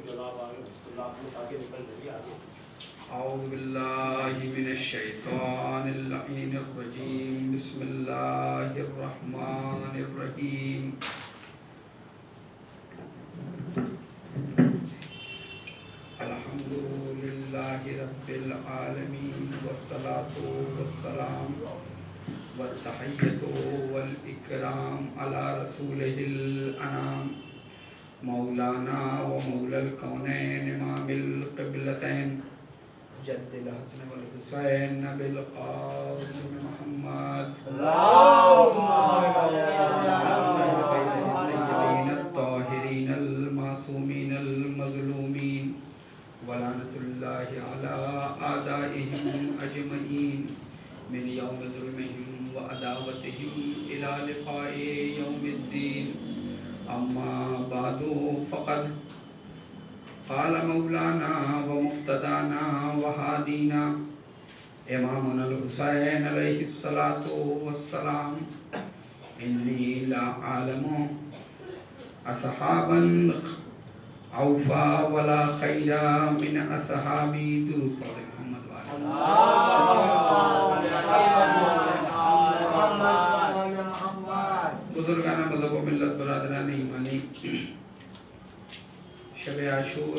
اعوذ باللہ من الشیطان اللعین الرجیم بسم اللہ الرحمن الرحیم الحمد للہ رب العالمین والصلاة والسلام والتحیت والاکرام علی رسولہ الانام مولانا و مولا الکونین امام القبلتین جد الحسن والحسین بالقاسم محمد اللہم الطیبین الطاہرین المعصومین المظلومین ولعنت اللہ علی اعدائہم اجمعین من یوم ظلمہم و عداوتہم الی لقاء یوم الدین اما بعد فقد قال مولانا و مقتدانا و حادینا امامنا الحسین علیہ السلام انی لا عالم اصحابا اوفا ولا خیر من اصحابی درود پڑھ محمد بزرگان مذہب و ملت برادران ایمانی، شب عاشور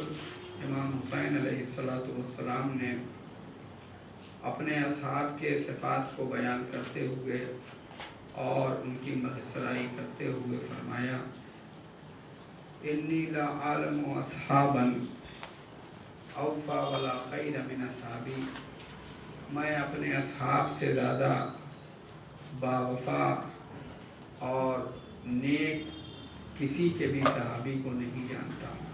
امام حسین علیہ السلام نے اپنے اصحاب کے صفات کو بیان کرتے ہوئے اور ان کی مدحسرائی کرتے ہوئے فرمایا انی لا عالم اصحابا اوفا ولا خیر من اصحابی، میں اپنے اصحاب سے زیادہ باوفا اور نیک کسی کے بھی صحابی کو نہیں جانتا ہوں۔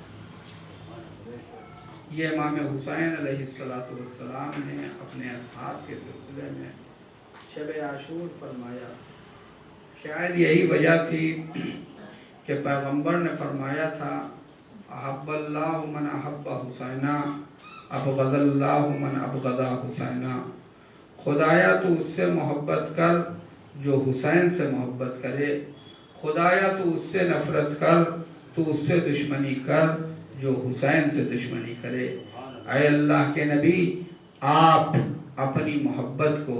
یہ امام حسین علیہ السلام نے اپنے اصحاب کے سلسلے میں شب عاشور فرمایا۔ شاید یہی وجہ تھی کہ پیغمبر نے فرمایا تھا احب اللہ من احب حسینہ ابغض اللہ من ابغض حسینہ، خدایا تو اس سے محبت کر جو حسین سے محبت کرے، خدایا تو اس سے نفرت کر، تو اس سے دشمنی کر جو حسین سے دشمنی کرے۔ اے اللہ کے نبی، آپ اپنی محبت کو،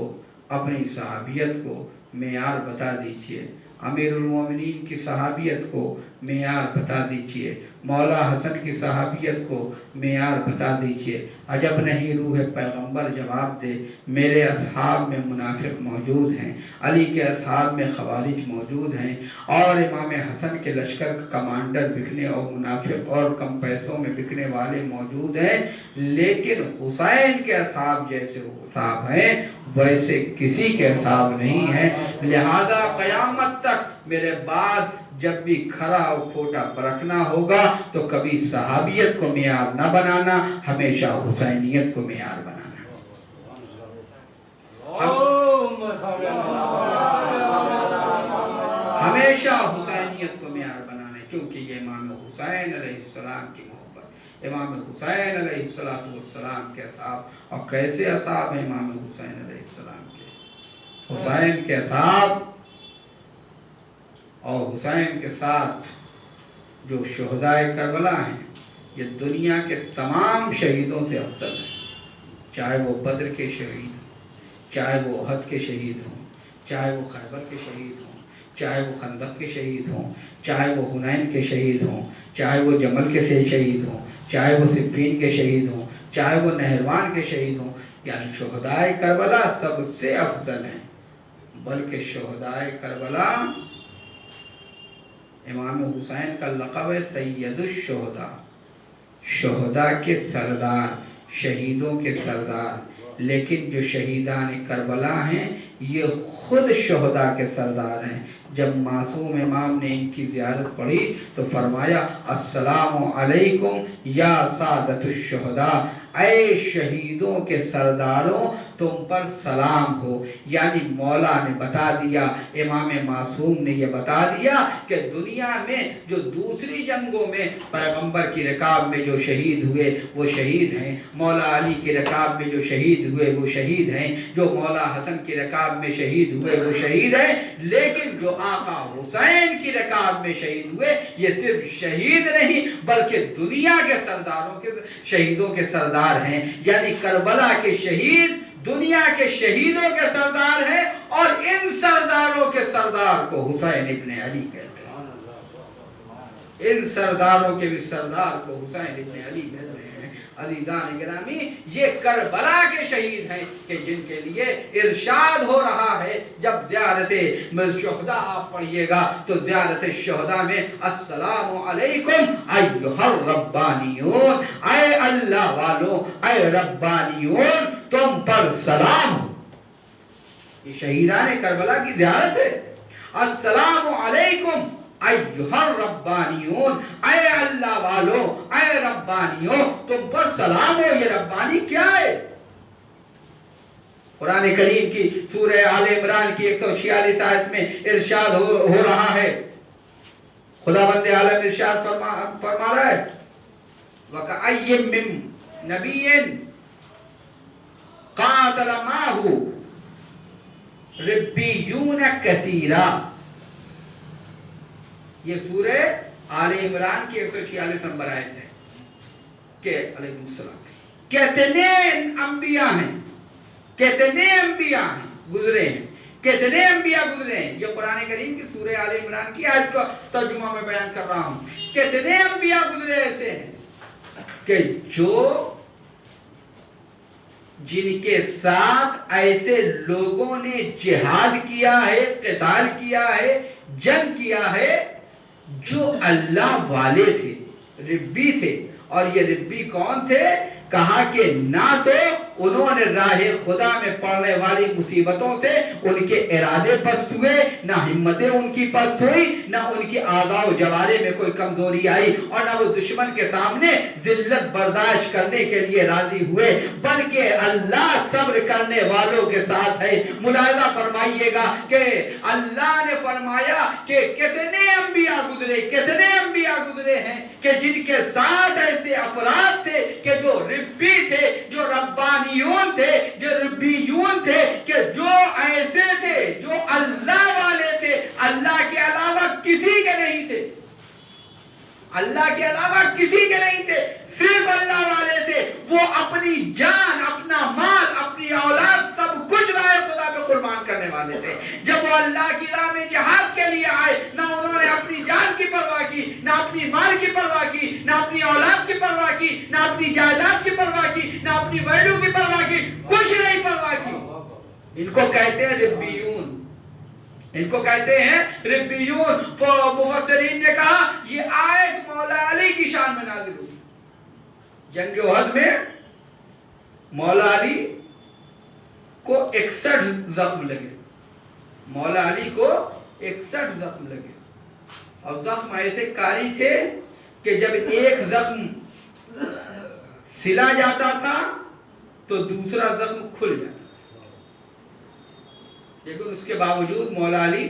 اپنی صحابیت کو معیار بتا دیجئے، امیر المومنین کی صحابیت کو معیار بتا دیجئے، مولا حسن کی صحابیت کو معیار بتا دیجئے۔ عجب نہیں روح پیغمبر جواب دے میرے اصحاب میں منافق موجود ہیں، علی کے اصحاب میں خوارج موجود ہیں، اور امام حسن کے لشکر کا کمانڈر بکنے اور منافق اور کم پیسوں میں بکنے والے موجود ہیں، لیکن حسین کے اصحاب جیسے اصحاب ہیں ویسے کسی کے اصحاب نہیں ہیں۔ لہذا قیامت تک میرے بعد جب بھی کھرا اور کھوٹا پرکھنا ہوگا تو کبھی صحابیت کو معیار نہ بنانا، ہمیشہ حسینیت کو معیار بنانا۔ ہمیشہ حسینیت کو معیار بنانا، کیونکہ یہ امام حسین علیہ السلام کی محبت، امام حسین علیہ السلام کے اصحاب، اور کیسے اصحاب ہیں امام حسین علیہ السلام کے؟ حسین کے اصحاب اور حسین کے ساتھ جو شہداء کربلا ہیں یہ دنیا کے تمام شہیدوں سے افضل ہیں، چاہے وہ بدر کے شہید ہوں، چاہے وہ احد کے شہید ہوں، چاہے وہ خیبر کے شہید ہوں، چاہے وہ خندق کے شہید ہوں، چاہے وہ حنین کے شہید ہوں، چاہے وہ جمل کے شہید ہوں، چاہے وہ صفین کے شہید ہوں، چاہے وہ نہروان کے شہید ہوں، یعنی شہداء کربلا سب سے افضل ہیں۔ بلکہ شہداء کربلا، امام حسین کا لقب ہے سید الشہداء، شہداء کے سردار، شہیدوں کے سردار، لیکن جو شہیدان کربلا ہیں یہ خود شہداء کے سردار ہیں۔ جب معصوم امام نے ان کی زیارت پڑھی تو فرمایا السلام علیکم یا سادت الشہداء، اے شہیدوں کے سرداروں تم پر سلام ہو۔ یعنی مولا نے بتا دیا، امام معصوم نے یہ بتا دیا کہ دنیا میں جو دوسری جنگوں میں پیغمبر کی رکاب میں جو شہید ہوئے وہ شہید ہیں، مولا علی کی رکاب میں جو شہید ہوئے وہ شہید ہیں، جو مولا حسن کی رکاب میں شہید ہوئے وہ شہید ہیں، لیکن جو آقا حسین کی رکاب میں شہید ہوئے یہ صرف شہید نہیں بلکہ دنیا کے سرداروں کے شہیدوں کے سردار ہیں۔ یعنی کربلا کے شہید دنیا کے شہیدوں کے سردار ہیں، اور ان سرداروں کے سردار کو حسین ابن علی کہتے ہیں۔ ان سرداروں کے بھی سردار کو حسین ابن علی کہتے ہیں۔ عزیزان گرامی، یہ کربلا کے شہید ہیں کہ جن کے لیے ارشاد ہو رہا ہے، جب زیارت شہداء آپ پڑھیے گا تو زیارت شہداء میں السلام علیکم ایھا الربانیون، اے اللہ والو، اے ربانیون، تم پر سلام ہو۔ یہ شہیدان کربلا کی زیارت ہے۔ السلام علیکم ایھا الربانیون، اے اللہ والو، اے ربانیوں، تم پر سلام ہو۔ یہ ربانی کیا ہے؟ قرآن کریم کی سورہ آل عمران کی 146 آیت میں ارشاد ہو رہا ہے، خداوند عالم ارشاد فرما رہا ہے وَكَأَيٍّ مِّن نَبِيٍّ قَاتَلَ مَعَهُ رِبِّيُّونَ كَثِيرًا۔ یہ سورہ آل عمران کی 146 نمبر آیت ہے کہ علیکم السلام کتنے انبیاء ہیں، کتنے انبیاء ہیں گزرے ہیں، کتنے انبیاء گزرے ہیں۔ یہ قرآن کریم کی سورہ آل عمران کی آیت کا ترجمہ میں بیان کر رہا ہوں۔ کتنے انبیاء گزرے ایسے ہیں کہ جن کے ساتھ ایسے لوگوں نے جہاد کیا ہے، قتال کیا ہے، جنگ کیا ہے، جو اللہ والے تھے، ربی تھے۔ اور یہ ربی کون تھے؟ کہا کہ نہ تو انہوں نے راہ خدا میں پڑنے والی مصیبتوں سے ان کے ارادے پست ہوئے، نہ ہمتیں ان کی پست ہوئی، نہ ان کی اعضاء و جوارح میں کوئی کمزوری آئی، اور نہ وہ دشمن کے سامنے ذلت برداشت کرنے کے لیے راضی ہوئے، بلکہ اللہ صبر کرنے والوں کے ساتھ ہے۔ ملاحظہ فرمائیے گا کہ اللہ نے فرمایا کہ کتنے انبیاء گزرے، کتنے انبیاء گزرے ہیں کہ جن کے ساتھ ایسے افراد تھے کہ جو ربی تھے، جو ربانیون تھے، جو ربیون تھے، کہ جو ایسے تھے، جو اللہ والے تھے، اللہ کے علاوہ کسی کے نہیں تھے، اللہ کے علاوہ کسی کے نہیں تھے، صرف اللہ والے تھے۔ وہ اپنی جان، اپنا مال، اپنی اولاد، سب کچھ راہ خدا پہ قربان کرنے والے تھے۔ جب وہ اللہ کی راہ میں جہاد کے لیے آئے، نہ انہوں نے اپنی جان کی پرواہ کی، نہ اپنی مال کی پرواہ کی، نہ اپنی اولاد کی پرواہ کی، نہ اپنی جائیداد کی پرواہ کی، نہ اپنی ویلو کی پرواہ کی، کچھ نہیں پرواہ کی۔ ان کو کہتے ہیں ربیون، ان کو کہتے ہیں ربیون۔ مفسرین نے کہا یہ آیت مولا علی کی شان میں نازل ہوئی۔ جنگ احد میں مولا علی کو 61 زخم لگے، مولا علی کو 61 زخم لگے، اور زخم ایسے کاری تھے کہ جب ایک زخم سلا جاتا تھا تو دوسرا زخم کھل جاتا تھا، لیکن اس کے باوجود مولا علی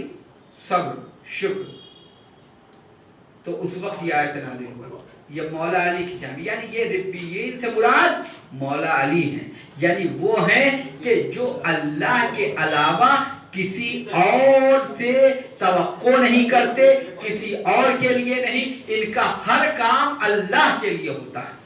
صبر شکر۔ تو اس وقت یہ آیت نازل ہوئی، یہ مولا علی کی جانب، یعنی یہ ربیین سے مراد مولا علی ہیں، یعنی وہ ہیں کہ جو اللہ کے علاوہ کسی اور سے توقع نہیں کرتے، کسی اور کے لیے نہیں، ان کا ہر کام اللہ کے لیے ہوتا ہے،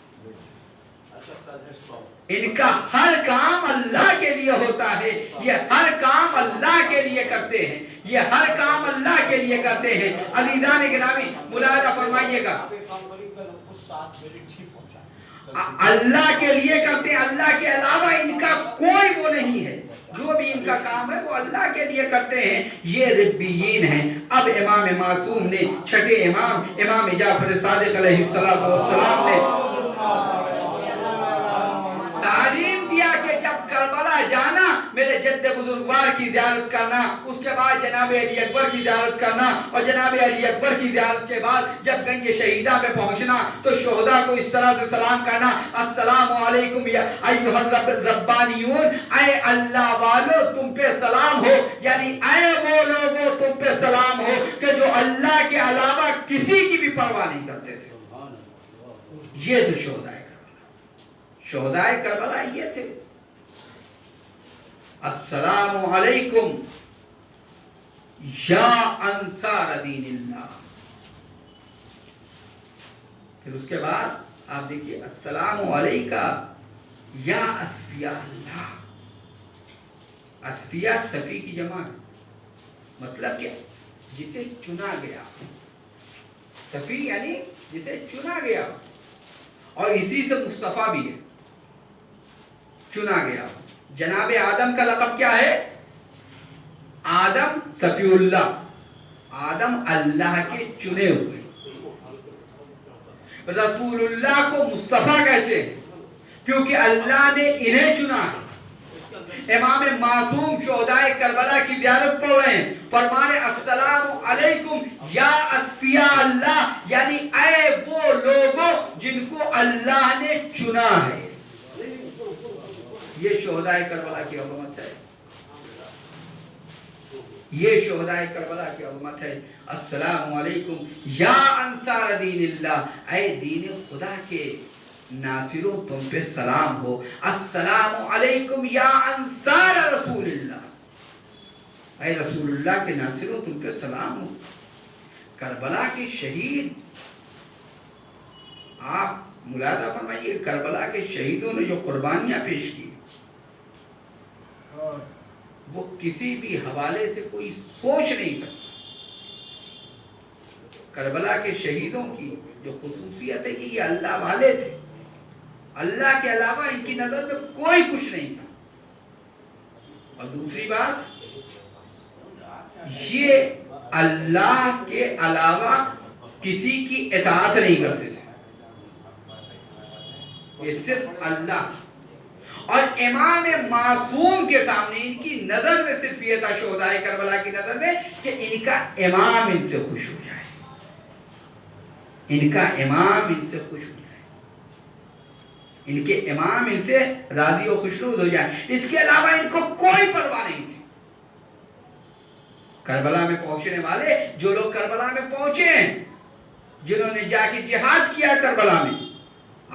ان کا ہر کام اللہ کے لیے ہوتا ہے، یہ ہر کام اللہ کے لیے کرتے ہیں، یہ ہر کام اللہ کے لیے کرتے ہیں۔ عزیزان گرامی ملاحظہ فرمائیے گا، اللہ کے لیے کرتے ہیں، اللہ کے علاوہ ان کا کوئی وہ نہیں ہے، جو بھی ان کا کام ہے وہ اللہ کے لیے کرتے ہیں، یہ ربیین ہیں۔ اب امام معصوم نے، چھٹے امام جعفر صادق علیہ السلام نے تعلیم دیا کہ جب کربلا جانا میرے جد بزرگوار کی زیارت کرنا، اس کے بعد جناب علی اکبر کی زیارت کرنا، اور جناب علی اکبر کی زیارت کے بعد جب گنج شہیدہ پہ پہنچنا تو شہداء کو اس طرح سے سلام کرنا، السلام علیکم یا ایھا الربانیون، اے اللہ والو تم پہ سلام ہو، یعنی اے وہ لوگوں تم پہ سلام ہو کہ جو اللہ کے علاوہ کسی کی بھی پرواہ نہیں کرتے تھے۔ یہ تو شہداء کربلا، شہداء کربلا یہ تھے، السلام علیکم یا انصار دین اللہ۔ پھر اس کے بعد آپ دیکھیے السلام علیکہ یا اصفیاء اللہ۔ اصفیاء صفی کی جمع ہے، مطلب کہ جسے چنا گیا، صفی یعنی جسے چنا گیا، اور اسی سے مصطفیٰ بھی ہے، چنا گیا۔ جناب آدم کا لقب کیا ہے؟ آدم صفی اللہ، آدم اللہ کے چنے ہوئے۔ رسول اللہ کو مصطفیٰ کہتے ہیں کیونکہ اللہ نے انہیں چنا ہے۔ امام معصوم شہداء کربلا کی زیارت پڑھ رہے ہیں، فرمانے السلام علیکم یا اصفیاء اللہ، یعنی اے وہ لوگوں جن کو اللہ نے چنا ہے۔ یہ شہداء کربلا کی عظمت ہے، یہ شہداء کربلا کی عظمت ہے۔ السلام علیکم یا انصار دین اللہ، اے دین خدا کے ناصروں تم پہ سلام ہو، السلام علیکم یا انصار رسول اللہ، اے رسول اللہ کے ناصروں تم پہ سلام ہو۔ کربلا کے شہید، آپ ملاحظہ فرمائیے کربلا کے شہیدوں نے جو قربانیاں پیش کی وہ کسی بھی حوالے سے کوئی سوچ نہیں سکتا۔ کربلا کے شہیدوں کی جو خصوصیت ہے کہ یہ اللہ والے تھے، اللہ کے علاوہ ان کی نظر میں کوئی کچھ نہیں تھا، اور دوسری بات یہ اللہ کے علاوہ کسی کی اطاعت نہیں کرتے تھے، یہ صرف اللہ۔ اور امام معصوم کے سامنے ان کی نظر میں صرف یہ تھا، شہداء کربلا کی نظر میں، کہ ان کا امام ان سے خوش ہو جائے، ان کا امام ان سے خوش ہو جائے، ان کے امام ان سے راضی و خوشنود ہو جائے، اس کے علاوہ ان کو کوئی پرواہ نہیں تھی۔ کربلا میں پہنچنے والے جو لوگ کربلا میں پہنچے ہیں، جنہوں نے جا کے جہاد کیا کربلا میں،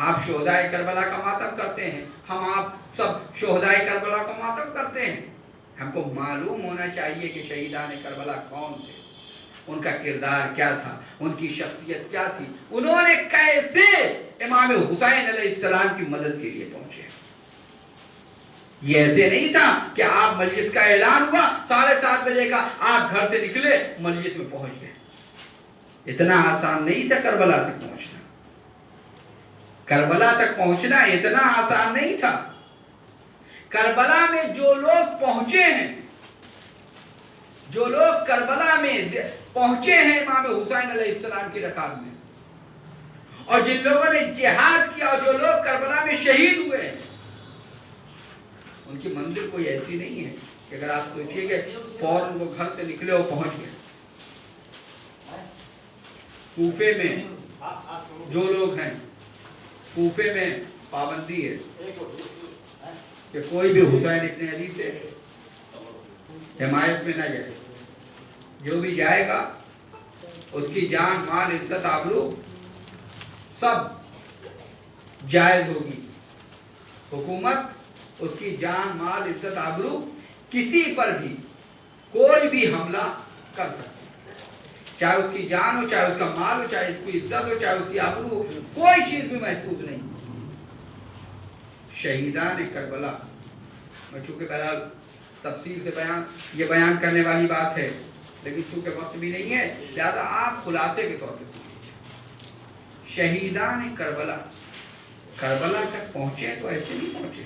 آپ شہداء کربلا کا ماتم کرتے ہیں، ہم آپ سب شہداء کربلا کا ماتم کرتے ہیں۔ ہم کو معلوم ہونا چاہیے کہ شہیدان کربلا کون تھے، ان کا کردار کیا تھا، ان کی شخصیت کیا تھی، انہوں نے کیسے امام حسین علیہ السلام کی مدد کے لیے پہنچے۔ یہ ایسے نہیں تھا کہ آپ مجلس کا اعلان ہوا 7:30 بجے کا، آپ گھر سے نکلے مجلس میں پہنچ گئے۔ اتنا آسان نہیں تھا کربلا تک پہنچنا، کربلا تک پہنچنا اتنا آسان نہیں تھا۔ کربلا میں جو لوگ پہنچے ہیں، جو لوگ کربلا میں پہنچے ہیں امام حسین علیہ السلام کی رکاب میں، اور جن لوگوں نے جہاد کیا اور جو لوگ کربلا میں شہید ہوئے ہیں، ان کی منزل کوئی ایسی نہیں ہے کہ اگر آپ سوچیے کہ فوراً وہ گھر سے نکلے اور پہنچ گئے۔ کوفے میں جو لوگ ہیں، کوفے میں پابندی ہے کہ کوئی بھی حسین ابن علی سے حمایت میں نہ جائے، جو بھی جائے گا اس کی جان مال عزت آبرو سب جائز ہوگی، حکومت اس کی جان مال عزت آبرو کسی پر بھی کوئی بھی حملہ کر سکتی، چاہے اس کی جان ہو، چاہے اس کا مال ہو، چاہے اس کی عزت ہو، چاہے اس کی آبرو ہو، کوئی چیز بھی محفوظ نہیں۔ شہیدان کربلا، میں چونکہ بہرحال تفصیل سے یہ بیان کرنے والی بات ہے، لیکن چونکہ وقت بھی نہیں ہے لہذا آپ خلاصے کے طور پر سن لیجیے۔ شہیدان کربلا کربلا تک پہنچے تو ایسے نہیں پہنچے۔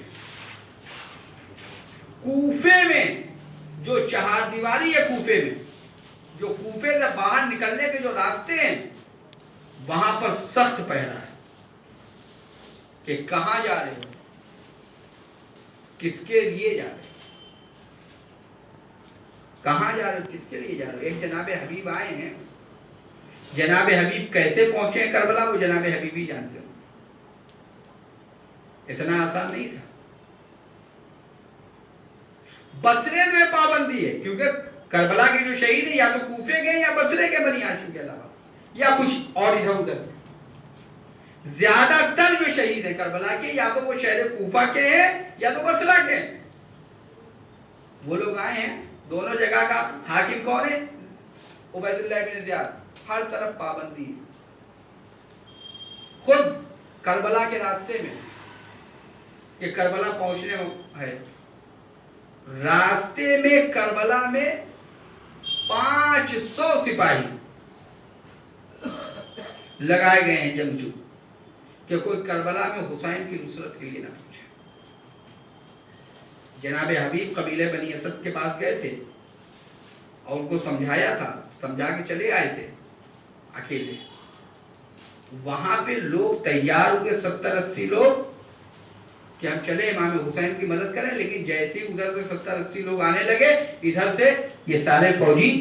کوفے میں جو چہار دیواری ہے، کوفے میں جو کوفے سے باہر نکلنے کے جو راستے ہیں، وہاں پر سخت پہرا ہے کہ کہاں جا رہے ہو، کس کے لیے جا رہے ہو۔ کہاں جا رہے ہو, کس کے لیے جا رہے ہو؟ ایک جناب حبیب آئے ہیں. جناب حبیب کیسے پہنچے ہیں کربلا وہ جناب حبیب ہی جانتے ہو. اتنا آسان نہیں تھا. بصرے میں پابندی ہے کیونکہ کربلا کے جو شہید ہیں یا تو کوفے کے یا بصرے کے بنی ہاشم کے علاوہ یا کچھ اور ادھر ادھر. زیادہ تر جو شہید ہیں کربلا کے یا تو وہ شہر کوفہ کے ہیں یا تو بصرہ کے ہیں. وہ لوگ آئے ہیں, دونوں جگہ کا حاکم کون ہے؟ عبید اللہ بن زیاد. ہر طرف پابندی ہے. خود کربلا کے راستے میں کہ کربلا پہنچنے ہے, راستے میں کربلا میں 500 سپاہی لگائے گئے ہیں جنگجو کہ کوئی کربلا میں حسین کی نصرت کے لیے نہ پہنچے. جناب حبیب قبیلہ بنی اسد کے پاس گئے تھے اور ان کو سمجھایا تھا, سمجھا کے چلے آئے تھے اکیلے. وہاں پہ لوگ تیار ہوئے 70-80 لوگ کہ ہم چلے امام حسین کی مدد کریں, لیکن جیسے ہی ادھر سے 70-80 لوگ آنے لگے ادھر سے یہ سارے فوجی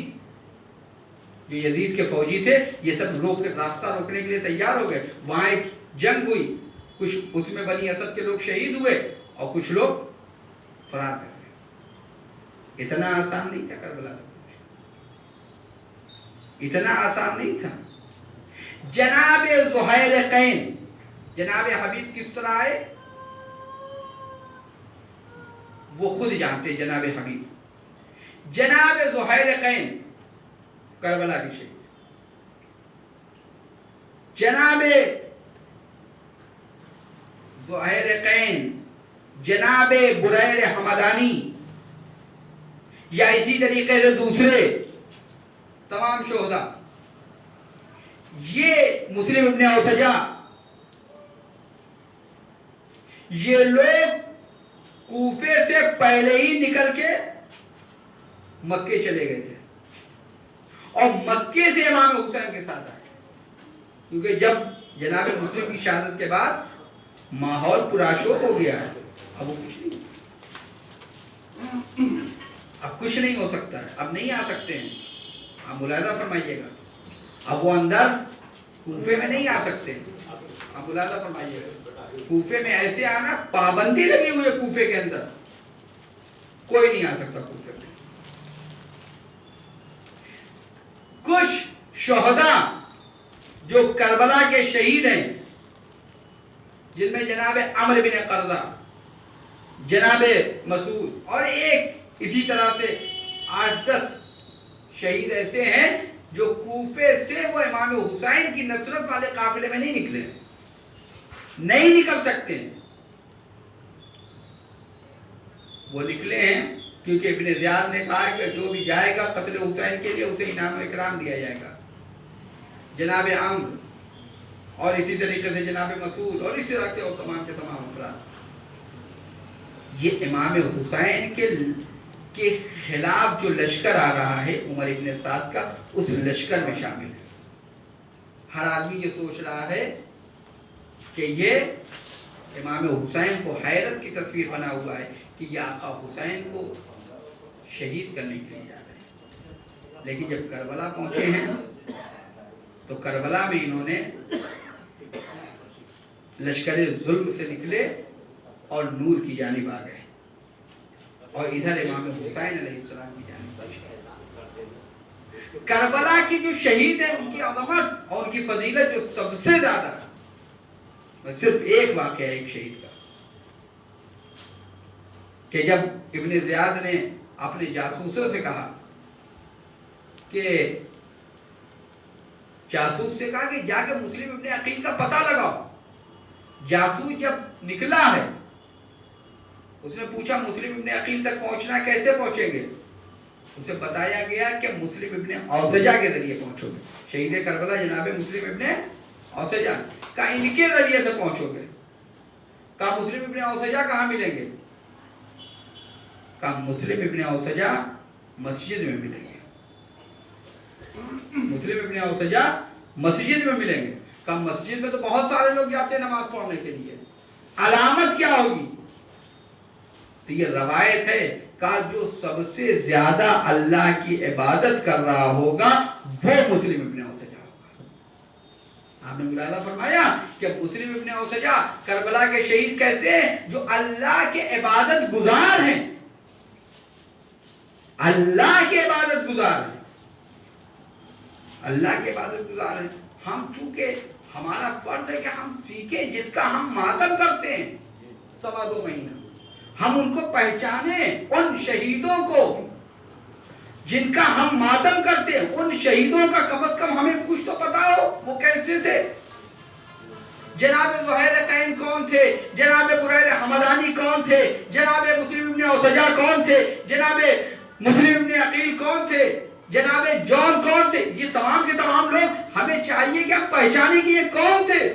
جو یزید کے فوجی تھے یہ سب لوگ کے راستہ روکنے کے لیے تیار ہو گئے. وہاں ایک جنگ ہوئی, کچھ اس میں بنی اسد کے لوگ شہید ہوئے اور کچھ لوگ فرار کر گئے. اتنا آسان نہیں تھا کربلا تک, اتنا آسان نہیں تھا. جناب زہیرقین, جناب حبیب کس طرح آئے وہ خود جانتے. جناب حبیب جناب زہیرقین کربلا کے شہید, جناب زہیرقین, جناب بریر حمدانی یا اسی طریقے سے دوسرے تمام شہداء, یہ مسلم ابن اوسجا, یہ لوگ کوفے سے پہلے ہی نکل کے مکے چلے گئے تھے اور مکے سے امام حسین کے ساتھ آئے. کیونکہ جب جناب مسلم کی شہادت کے بعد ماحول پرآشوب ہو گیا ہے, اب وہ کچھ نہیں ہو سکتا ہے, اب نہیں آ سکتے ہیں. آپ ملاحظہ فرمائیے گا, اب وہ اندر کوفے میں نہیں آ سکتے. آپ ملاحظہ فرمائیے گا, کوفے میں ایسے آنا پابندی لگی ہوئی ہے. کوفے کے اندر کوئی نہیں آ سکتا کوفے میں. کچھ شہداء جو کربلا کے شہید ہیں جن میں جناب عمرو بن قرظہ, جناب مسعود اور ایک اسی طرح سے 8-10 شہید ایسے ہیں جو کوفے سے وہ امام حسین کی نصرت والے قافلے میں نہیں نکلے, نہیں نکل سکتے. وہ نکلے ہیں کیونکہ ابن زیاد نے کہا کہ جو بھی جائے گا قتل حسین کے لیے اسے انعام و اکرام دیا جائے گا. جناب عمرو اور اسی طریقے سے جناب مسعود اور اسی طرح سے اور تمام کے تمام افراد یہ امام حسین کے خلاف جو لشکر آ رہا ہے عمر ابن سعد کا, اس لشکر میں شامل ہے. ہر آدمی یہ سوچ رہا ہے کہ یہ امام حسین کو حیرت کی تصویر بنا ہوا ہے کہ یہ آقا حسین کو شہید کرنے کے لیے جا رہے ہیں. لیکن جب کربلا پہنچے ہیں تو کربلا میں انہوں نے لشکر ظلم سے نکلے اور نور کی جانب آ گئے اور ادھر امام حسین علیہ السلام کی جانب آ گئے. کربلا کی جو شہید ہیں ان کی عظمت اور ان کی فضیلت جو سب سے زیادہ ہے, صرف ایک واقعہ ہے ایک شہید کا کہ جب ابن زیاد نے اپنے جاسوسوں سے کہا کہ جاسوس سے کہا کہ جا کے مسلم ابن عقیل کا پتہ لگاؤ. جاسوس جب نکلا ہے اس نے پوچھا مسلم ابن عقیل تک پہنچنا کیسے پہنچیں گے؟ اسے بتایا گیا کہ مسلم ابن اوسجا کے ذریعے پہنچو گے. شہید کربلا جناب مسلم ابن اوسجا کا ان کے ذریعے سے پہنچو گے. کہا مسلم ابن اوسجا کہاں ملیں گے؟ کہا مسلم ابن اوسجا مسجد میں ملیں گے. مسلم ابن اوسجا مسجد میں ملیں گے. کہا مسجد میں تو بہت سارے لوگ جاتے ہیں نماز پڑھنے کے لیے, علامت کیا ہوگی؟ تو یہ روایت ہے کا جو سب سے زیادہ اللہ کی عبادت کر رہا ہوگا وہ مسلم ابن اوسجا ہوگا۔ آپ نے ملاحظہ فرمایا کہ مسلم ابن اوسجا کربلا کے شہید کیسے ہیں؟ جو اللہ کے عبادت گزار ہیں، اللہ کے عبادت گزار ہیں، اللہ کے عبادت گزار ہیں۔ ہم چونکہ ہمارا فرض ہے کہ ہم سیکھیں، جس کا ہم ماتم کرتے ہیں 2.25 مہینہ، ہم ان کو پہچانیں، ان شہیدوں کو جن کا ہم ماتم کرتے ہیں، ان شہیدوں کا کم از کم ہمیں کچھ تو پتا ہو وہ کیسے تھے۔ جناب زہیر قین کون تھے؟ جناب بریر حمدانی کون تھے؟ جناب مسلم ابن اوسجا کون تھے؟ جناب مسلم ابن عقیل کون تھے؟ جناب جون کون تھے؟ یہ تمام کے تمام لوگ ہمیں چاہیے کہ ہم پہچانے کہ یہ کون تھے۔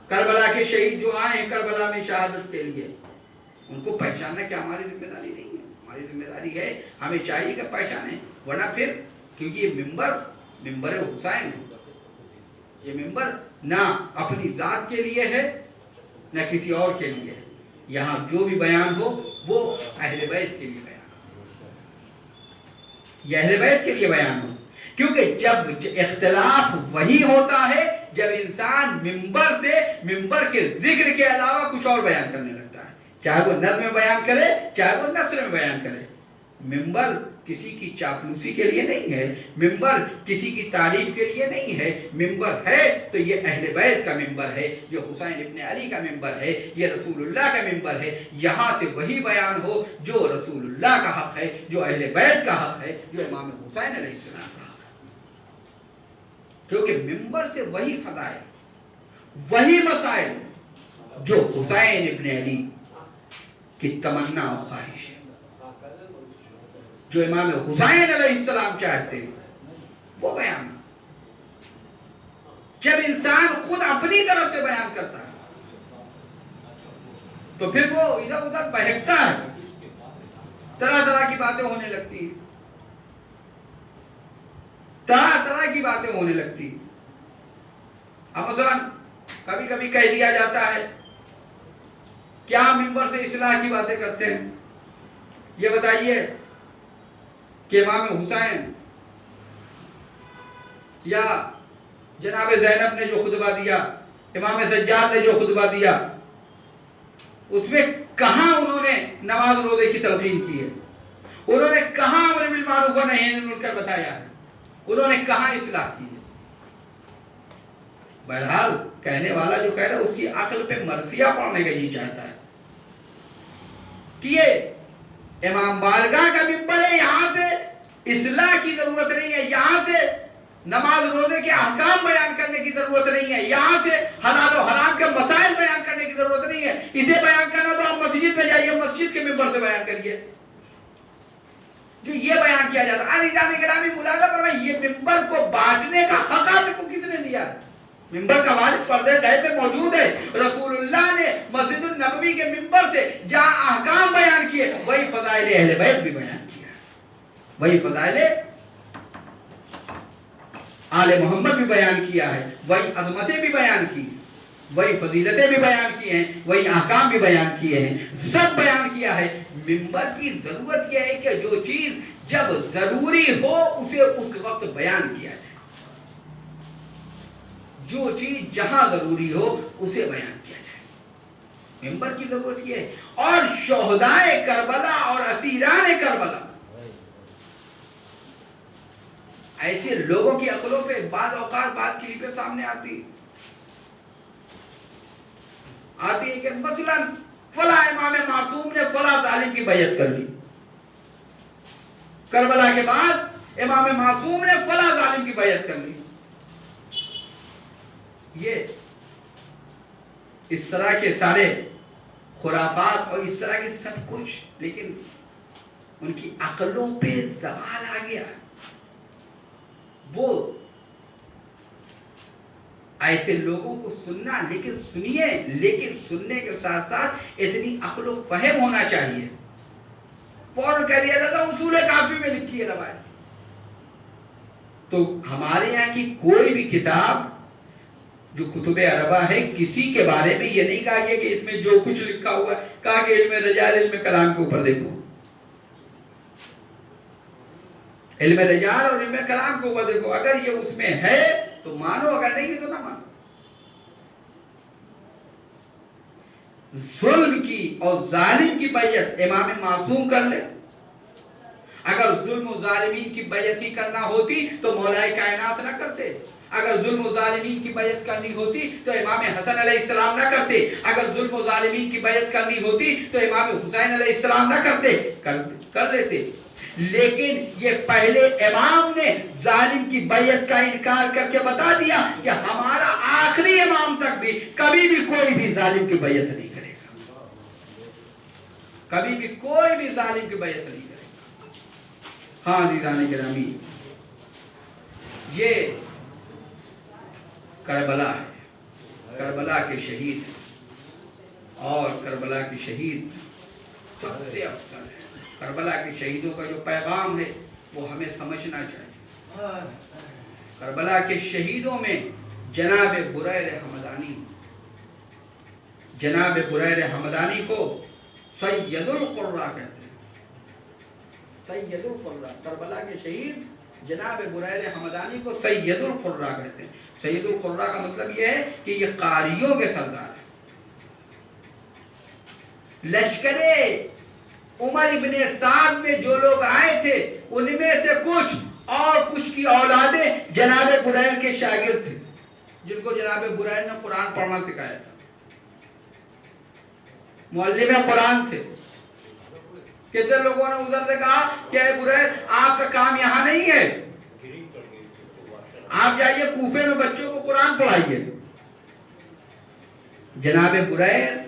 کربلا کے شہید جو آئے ہیں کربلا میں شہادت کے لیے، ان کو پہچاننا کیا ہماری ذمہ داری نہیں ہے؟ ہماری ذمہ داری ہے، ہمیں چاہیے کہ پہچانیں، ورنہ پھر کیونکہ یہ ممبر حسین ہے، یہ ممبر نہ اپنی ذات کے لیے ہے نہ کسی اور کے لیے ہے، یہاں جو بھی بیان ہو وہ اہل بیت کے لیے بیان ہو، یہ اہل بیت کے لیے بیان ہو، کیونکہ جب اختلاف وہی ہوتا ہے جب انسان ممبر کے ذکر کے علاوہ کچھ اور بیان کرنے لگتا ہے، چاہے وہ نظم میں بیان کرے چاہے وہ نثر میں بیان کرے۔ ممبر کسی کی چاپلوسی کے لیے نہیں ہے، ممبر کسی کی تعریف کے لیے نہیں ہے، ممبر ہے تو یہ اہل بیت کا ممبر ہے، یہ حسین ابن علی کا ممبر ہے، یہ رسول اللہ کا ممبر ہے، یہاں سے وہی بیان ہو جو رسول اللہ کا حق ہے، جو اہل بیت کا حق ہے، جو امام حسین علیہ السلام کا حق ہے، کیونکہ ممبر سے وہی فضائل، وہی مسائل جو حسین ابن علی کی تمنا و خواہش ہے، جو امام حسین علیہ السلام چاہتے وہ بیان۔ جب انسان خود اپنی طرف سے بیان کرتا ہے تو پھر وہ ادھر ادھر بہکتا ہے، طرح طرح کی باتیں ہونے لگتی ہیں، طرح طرح کی باتیں ہونے لگتی ہیں۔ اب مثلا کبھی کبھی کہہ دیا جاتا ہے کیا ممبر سے اصلاح کی باتیں کرتے ہیں؟ یہ بتائیے کہ امام حسین یا جناب زینب نے جو خطبہ دیا، امام سجاد نے جو خطبہ دیا، اس میں کہاں انہوں نے نماز روزے کی تلقین کی ہے؟ انہوں نے کہاں امر بالمعروف و نہی عن المنکر بتایا ہے؟ انہوں نے کہاں اصلاح کی ہے؟ بہرحال کہنے والا جو کہہ رہا ہے اس کی عقل پہ مرثیہ پڑھنے کا یہ چاہتا ہے کہ یہ امام بارگاہ کا ممبر ہے، یہاں سے اصلاح کی ضرورت نہیں ہے، یہاں سے نماز روزے کے احکام بیان کرنے کی ضرورت نہیں ہے، یہاں سے حلال و حرام کے مسائل بیان کرنے کی ضرورت نہیں ہے، اسے بیان کرنا تو آپ مسجد میں جائیے، مسجد کے ممبر سے بیان کریے۔ جو یہ بیان کیا جاتا ہے عزیزان گرامی ملاحظہ فرمائیں، یہ ممبر کو بانٹنے کا حق آپ کو کس نے دیا ہے؟ ممبر کا وارث پردے غیب میں موجود ہے، رسول اللہ نے مسجد النبوی کے ممبر سے جہاں احکام بیان کیے وہی فضائل اہل بیت بھی بیان کیا، وہی فضائل آل محمد بھی بیان کیا ہے، وہی عظمتیں بھی بیان کی ہیں، وہی فضیلتیں بھی بیان کی ہیں، وہی احکام بھی بیان کیے ہیں، سب بیان کیا ہے۔ ممبر کی ضرورت یہ ہے کہ جو چیز جب ضروری ہو اسے اس وقت بیان کیا جائے، جو چیز جہاں ضروری ہو اسے بیان کیا جائے، ممبر کی ضرورت یہ ہے۔ اور شہدائے کربلا اور اسیران کربلا، ایسے لوگوں کی عقلوں پہ بعض اوقات بات کلیپیں سامنے آتی ہے کہ مثلا فلاں امام معصوم نے فلاں ظالم کی بیعت کر لی، کربلا کے بعد امام معصوم نے فلاں ظالم کی بیعت کر لی۔ یہ اس طرح کے سارے خرافات اور اس طرح کے سب کچھ، لیکن ان کی عقلوں پہ زوال آ گیا، وہ ایسے لوگوں کو سننا، لیکن سنیے، لیکن سننے کے ساتھ ساتھ اتنی عقل و فہم ہونا چاہیے۔ فوراً کہہ دیا جاتا اصول کافی میں لکھی ہے روایت، تو ہمارے یہاں کی کوئی بھی کتاب جو کتب عربہ ہے کسی کے بارے میں یہ نہیں کہا گیا کہ اس میں جو کچھ لکھا ہوا ہے، کہا کہ علم رجال علم کلام کے اوپر دیکھو، علم رجال اور علم کلام کے اوپر دیکھو، اگر یہ اس میں ہے تو مانو، اگر نہیں ہے تو نہ مانو۔ ظلم کی اور ظالم کی بیعت امام معصوم کر لے، اگر ظلم و ظالمین کی بیعت ہی کرنا ہوتی تو مولائے کائنات نہ کرتے، اگر ظلم و ظالمین کی بیعت کرنی ہوتی تو امام حسن علیہ السلام نہ کرتے، اگر ظلم و ظالمین کی بیعت کرنی ہوتی تو امام حسین علیہ السلام نہ کرتے، کر لیتے، لیکن یہ پہلے امام نے ظالم کی بیعت کا انکار کر کے بتا دیا کہ ہمارا آخری امام تک بھی کبھی بھی کوئی بھی ظالم کی بیعت نہیں کرے گا، کبھی بھی کوئی بھی ظالم کی بیعت نہیں کرے گا۔ ہاں عزیزان گرامی، یہ کربلا ہے، کربلا کے شہید ہیں، اور کربلا کے شہید سب سے افضل ہے۔ کربلا کے شہیدوں کا جو پیغام ہے وہ ہمیں سمجھنا چاہیے۔ کربلا کے شہیدوں میں جناب بریر حمدانی، جناب بریر حمدانی کو سید القراء کہتے ہیں، سید القراء، کربلا کے شہید جناب بریر حمدانی کو سید القراء کہتے ہیں۔ سید القراء کا مطلب یہ ہے کہ یہ قاریوں کے سردار ہیں۔ لشکر عمر ابن سعد میں جو لوگ آئے تھے ان میں سے کچھ اور کچھ کی اولادیں جناب بریر کے شاگرد تھے، جن کو جناب بریر نے قرآن پڑھنا سکھایا تھا، معلم قرآن تھے۔ کتنے لوگوں نے ادھر سے کہا کہ اے بریر آپ کا کام یہاں نہیں ہے، آپ جائیے کوفے میں بچوں کو قرآن پڑھائیے۔ جناب بریر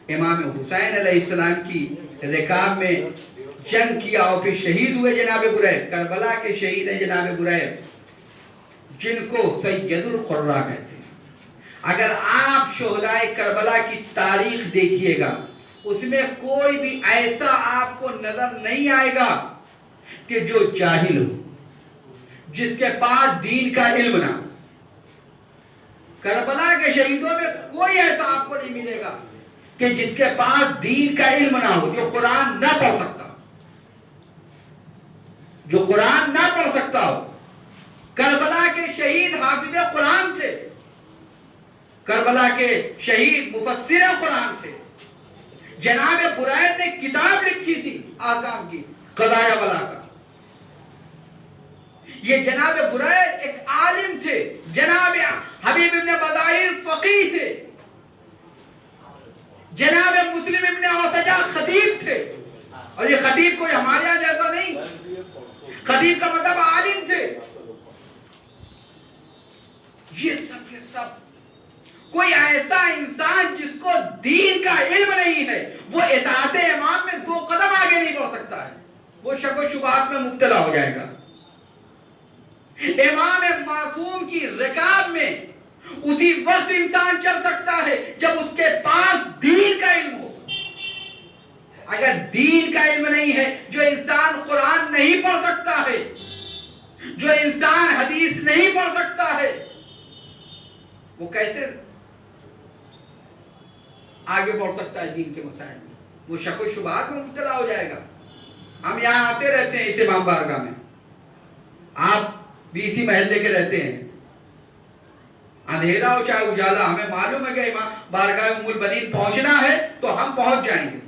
امام حسین علیہ السلام کی رکاب میں جنگ کیا اور پھر شہید ہوئے جناب بریر، کربلا کے شہید ہیں جناب بریر، جن کو سید القراء کہتے ہیں۔ اگر آپ شہدائے کربلا کی تاریخ دیکھیے گا، اس میں کوئی بھی ایسا آپ کو نظر نہیں آئے گا کہ جو جاہل ہو، جس کے پاس دین کا علم نہ۔ کربلا کے شہیدوں میں کوئی ایسا آپ کو نہیں ملے گا کہ جس کے پاس دین کا علم نہ ہو، جو قرآن نہ پڑھ سکتا، جو قرآن نہ پڑھ سکتا ہو۔ کربلا کے شہید حافظ قرآن تھے، کربلا کے شہید مفسر قرآن تھے۔ جناب بریر نے کتاب لکھی تھی آکام کی، قضایا ولا کا۔ یہ جناب بریر ایک عالم تھے، جناب حبیب ابن بظاہر فقیہ تھے، جناب مسلم ابن اوسجہ خطیب تھے، اور یہ خطیب کوئی ہمارے یہاں جیسا نہیں، خطیب کا مطلب عالم تھے۔ یہ سب کے سب کوئی ایسا انسان جس کو دین کا علم نہیں ہے وہ اطاعت امام میں دو قدم آگے نہیں بڑھ سکتا ہے، وہ شک و شبہات میں مبتلا ہو جائے گا۔ امام معصوم کی رکاب میں اسی وقت انسان چل سکتا ہے جب اس کے پاس دین کا علم ہو۔ اگر دین کا علم نہیں ہے، جو انسان قرآن نہیں پڑھ سکتا ہے، جو انسان حدیث نہیں پڑھ سکتا ہے، وہ کیسے آگے بڑھ سکتا ہے دین کے مسائل میں؟ وہ شک و شبہات میں مبتلا ہو جائے گا۔ ہم یہاں آتے رہتے ہیں اس امام بارگاہ میں، آپ بھی اسی محلے کے رہتے ہیں، اندھیرا ہو چاہے اجالا، ہمیں معلوم ہے کہ امام بارگاہ ام البنین پہنچنا ہے تو ہم پہنچ جائیں گے۔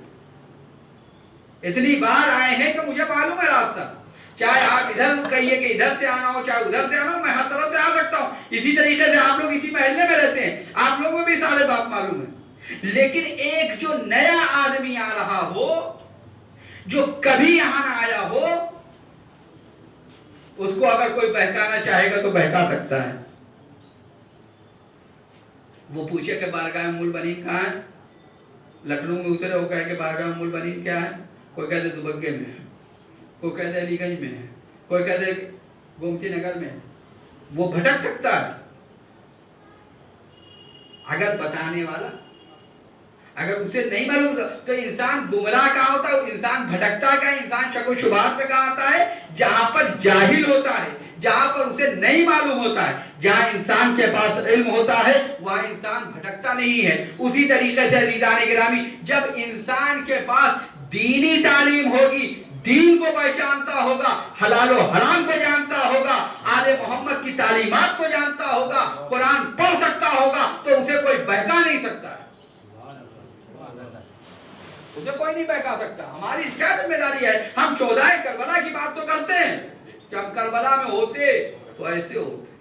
اتنی بار آئے ہیں کہ مجھے معلوم ہے راستہ، چاہے آپ ادھر کہیے کہ ادھر سے آنا ہو، چاہے ادھر سے آنا ہو، میں ہر طرف سے آ سکتا ہوں۔ اسی طریقے سے آپ لوگ اسی محلے میں رہتے ہیں، آپ لوگوں کو بھی سارے بات معلوم ہے۔ لیکن ایک جو نیا آدمی آ رہا ہو، جو کبھی یہاں نہ آیا ہو، اس کو اگر کوئی بہکانا چاہے گا تو بہکا سکتا ہے۔ وہ پوچھے کہ بارگاہ ام البنین کہاں ہے، لکھنؤ میں اترے ہو کہے کہ بارگاہ ام البنین کیا ہے، کوئی کہہ دے دوبگے میں ہے، کوئی کہہ دے علی گنج میں ہے، کوئی کہہ دے گومتی نگر میں ہے، وہ بھٹک سکتا ہے۔ اگر بتانے والا، اگر اسے نہیں معلوم تو انسان گمراہ کہاں ہوتا ہے، انسان بھٹکتا کہاں ہے، انسان شک و شبہات میں کہاں آتا ہے، جہاں پر جاہل ہوتا ہے، جہاں پر اسے نہیں معلوم ہوتا ہے. جہاں انسان کے پاس علم ہوتا ہے وہاں انسان بھٹکتا نہیں ہے. اسی طریقے سے عزیزان گرامی جب انسان کے پاس دینی تعلیم ہوگی, دین کو پہچانتا ہوگا, حلال و حرام کو جانتا ہوگا, آل محمد کی تعلیمات کو جانتا ہوگا, قرآن پڑھ سکتا ہوگا, تو اسے کوئی بہکا نہیں سکتا ہے. اسے کوئی نہیں بہکا سکتا. ہماری کیا ذمہ داری ہے؟ ہم 14 کربلا کی بات تو کرتے ہیں کہ ہم کربلا میں ہوتے تو ایسے ہوتے.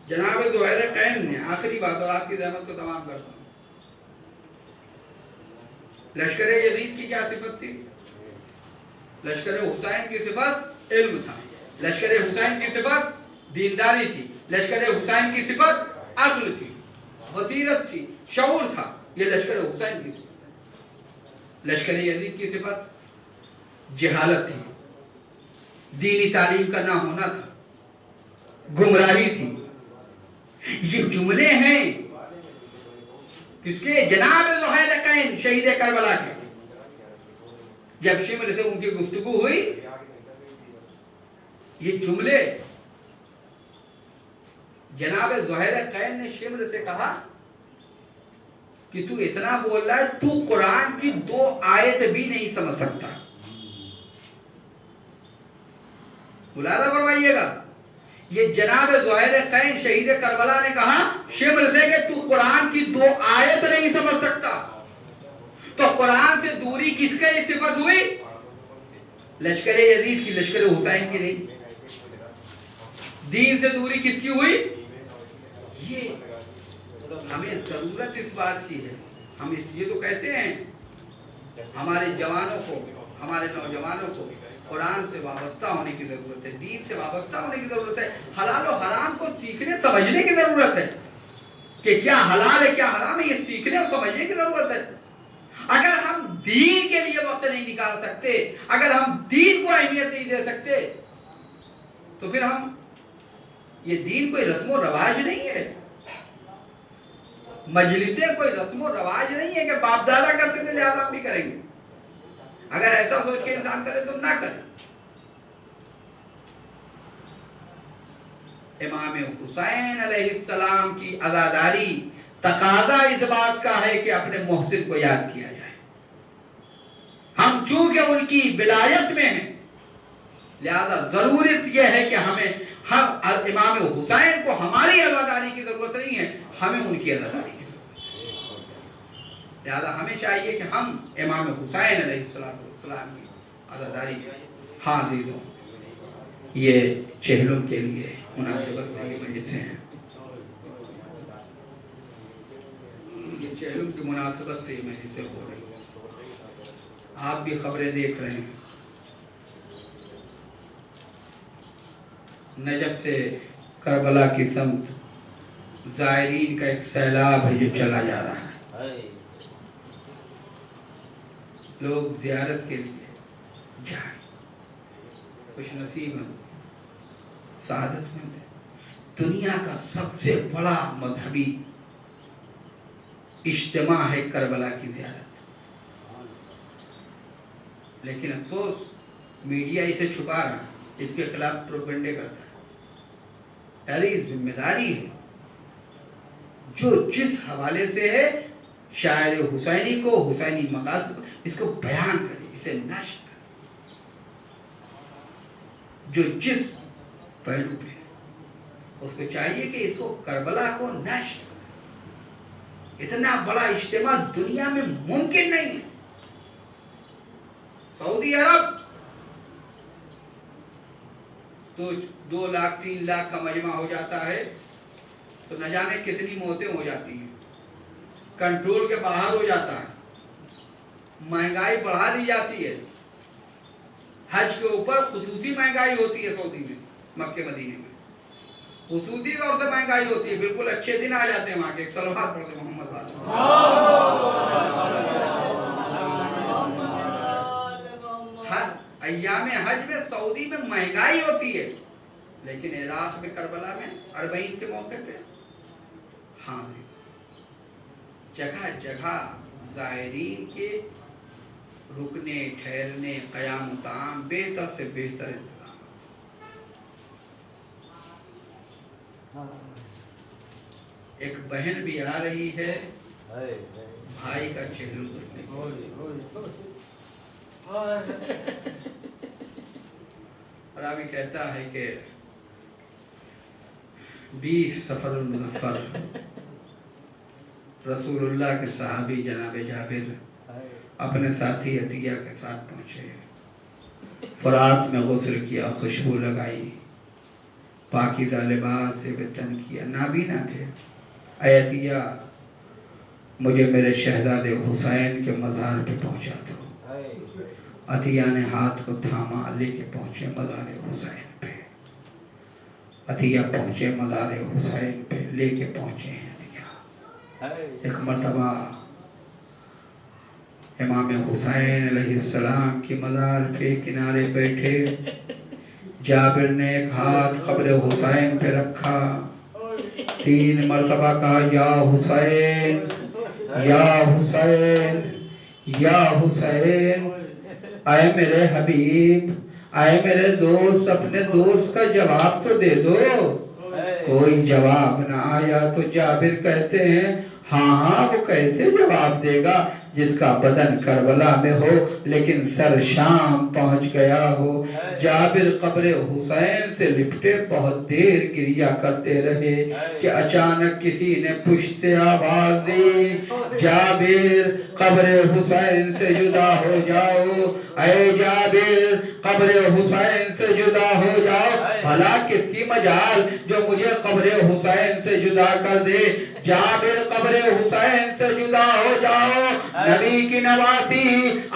جناب ذوالقرنین نے آخری بات اور آپ کی زحمت کو تمام کرتا ہوں. لشکر یزید کی کیا صفت تھی؟ لشکر حسین کی صفت علم تھا. لشکر حسین کی صفت دینداری تھی. لشکر حسین کی صفت عقل تھی, بصیرت تھی, شعور تھا. یہ لشکر حسین کی صفت. لشکر یزید کی صفت جہالت تھی, دینی تعلیم کا نہ ہونا تھا, گمراہی تھی. یہ جملے ہیں کس کے؟ جناب ذوالقرنین شہید کربلا کے. جب شمر سے ان کی گفتگو ہوئی, یہ جملے جناب ذوالقرنین نے شمر سے کہا کہ تو اتنا بول رہا ہے, تو قرآن کی 2 آیت بھی نہیں سمجھ سکتا. ملاحظہ فرمائیے گا, یہ جناب ذوالقرنین شہید کربلا نے کہا شمر سے کہ تو قرآن کی 2 آیت نہیں سمجھ سکتا. تو قرآن سے دوری کس کی صفت ہوئی؟ لشکر یزید کی, لشکر حسین کی نہیں. دین سے دوری کس کی ہوئی؟ یہ ہمیں ضرورت اس بات کی ہے. ہم یہ تو کہتے ہیں ہمارے جوانوں کو, ہمارے نوجوانوں کو قرآن سے وابستہ ہونے کی ضرورت ہے, دین سے وابستہ ہونے کی ضرورت ہے, حلال و حرام کو سیکھنے سمجھنے کی ضرورت ہے کہ کیا حلال ہے کیا حرام ہے, یہ سیکھنے اور سمجھنے کی ضرورت ہے. اگر ہم دین کے لیے وقت نہیں نکال سکتے, اگر ہم دین کو اہمیت نہیں دے سکتے, تو پھر ہم, یہ دین کوئی رسم و رواج نہیں ہے, مجلسیں کوئی رسم و رواج نہیں ہے کہ باپ دادا کرتے تھے لہذا ہم بھی کریں گے. اگر ایسا سوچ کے انسان کرے تو نہ کرے. امام حسین علیہ السلام کی عزاداری تقاضا اس بات کا ہے کہ اپنے محسن کو یاد کیا جائے. ہم چونکہ ان کی ولایت میں ہیں لہذا ضرورت یہ ہے کہ ہم امام حسین کو ہماری عزاداری کی ضرورت نہیں ہے, ہمیں ان کی عزاداری کی ضرورت ہے. لہذا ہمیں چاہیے کہ ہم امام حسین علیہ السلام کی عزاداری. ہاں عزیزوں, یہ چہلم کے لیے مناسبت سے یہ مجلسیں ہیں, یہ چہلم کی مناسبت سے یہ مجلسیں ہو رہی ہیں. آپ بھی خبریں دیکھ رہے ہیں, نجف سے کربلا کی سمت زائرین کا ایک سیلاب ہے جو چلا جا رہا ہے. لوگ زیارت کے لیے جائیں, خوش نصیب ہیں, سعادت مند ہیں. دنیا کا سب سے بڑا مذہبی اجتماع ہے کربلا کی زیارت. لیکن افسوس میڈیا اسے چھپا رہا ہے, اس کے خلاف پروپیگنڈے کرتا ہے. پہلی ذمہ داری ہے جو جس حوالے سے ہے شاعر حسینی کو, حسینی مقاصد, اس کو بیان کرے, اسے نشر کرے. جو جس پہلو پہ اس کو چاہیے کہ اس کو کربلا کو نشر کرے. اتنا بڑا اجتماع دنیا میں ممکن نہیں ہے. سعودی عرب تو 2 لاکھ 3 لاکھ کا مجمع ہو جاتا ہے تو نہ جانے کتنی موتیں ہو جاتی ہیں, کنٹرول کے باہر ہو جاتا ہے, مہنگائی بڑھا دی جاتی ہے. حج کے اوپر خصوصی مہنگائی ہوتی ہے سعودی میں, مکہ مدینے میں خصوصی طور سے مہنگائی ہوتی ہے. بالکل اچھے دن آ جاتے ہیں وہاں کے. ایک صلوات پڑھتے محمد ایام حج میں سعودی میں مہنگائی ہوتی ہے, لیکن عراق میں کربلا میں 40 کے موقع پہ ہاں جگہ جگہ زائرین کے رکنے ٹھہرنے قیام طعام بہتر سے بہتر انتظام. ایک بہن بھی آ رہی ہے بھائی کا چہل اترنے راوی کہتا ہے کہ 20 سفر المظفر رسول اللہ کے صحابی جناب جابر اپنے ساتھی عطیہ کے ساتھ پہنچے. فرات میں غسل کیا، خوشبو لگائی، پاکیزہ لباس سے بتن کیا، نابینا تھے. اے عطیہ مجھے میرے شہزادے حسین کے مزار پہ پہنچا دو. عطیہ نے ہاتھ کو تھاما، لے کے پہنچے مزار حسین پہ. عطیہ پہنچے مزار حسین پہ، لے کے پہنچے ہیں عطیہ. ایک مرتبہ امام حسین علیہ السلام کی مزار پہ کنارے بیٹھے، جابر نے ایک ہاتھ قبر حسین پہ رکھا، 3 مرتبہ کہا یا حسین یا حسین یا حسین. اے میرے حبیب، اے میرے دوست، اپنے دوست کا جواب تو دے دو. کوئی جواب نہ آیا تو جابر کہتے ہیں ہاں وہ کیسے جواب دے گا جس کا بدن کربلا میں ہو لیکن سر شام پہنچ گیا ہو. جابر قبر حسین سے لپٹے بہت دیر گریہ کرتے رہے کہ اچانک کسی نے پشت سے آواز دی جابر قبر حسین سے جدا ہو جاؤ. اے جابر قبر حسین سے جدا ہو جاؤ. بھلا کس کی مجال جو مجھے قبر حسین سے جدا کر دے. جابر قبر حسین سے جدا ہو جاؤ. نبی کی نواسی،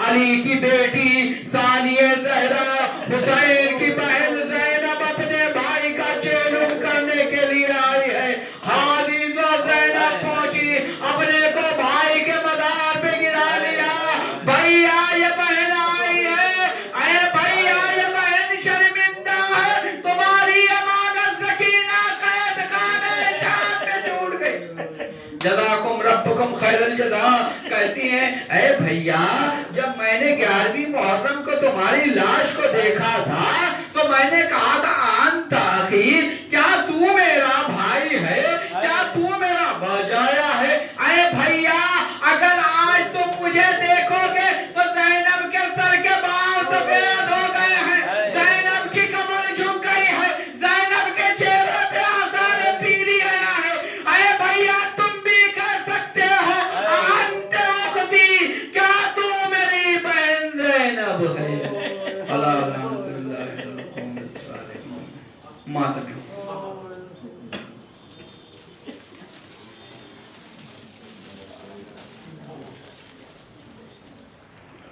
علی کی بیٹی ثانیہ زہرا، حسین کی بہن زینب اپنے بھائی کا چیلنج کرنے کے لیے آئی ہے. حادثہ زینب پہنچی، اپنے کو بھائی کے مزار پہ گرا لیا. بھیا یہ بہن آئی ہے، اے بھیا یہ بہن شرمندہ ہے، تمہاری امانت سکینہ قید خانہ شام میں ٹوٹ گئی. جزاکم ربکم خیر الجزا. کہتی ہیں اے بھیا جب میں نے 11ویں محرم کو تمہاری لاش کو دیکھا تھا تو میں نے کہا تھا انت اخی، کیا تو میرا بھائی ہے، کیا تو میرا بھاجایا ہے. اے بھیا اگر آج تم مجھے دیکھو گے تو زینب کے سر کے بال سفید ہو گئے ہیں، زینب کی کمر جھک گئی ہے، زینب کے چہرے پہ آثار پیری آیا ہے. اے بھیا تم بھی کہہ سکتے ہو انت اختی، کیا تو میری بہن زینب ہے. اللہ الحمدللہ القوم الصالحین. ماتم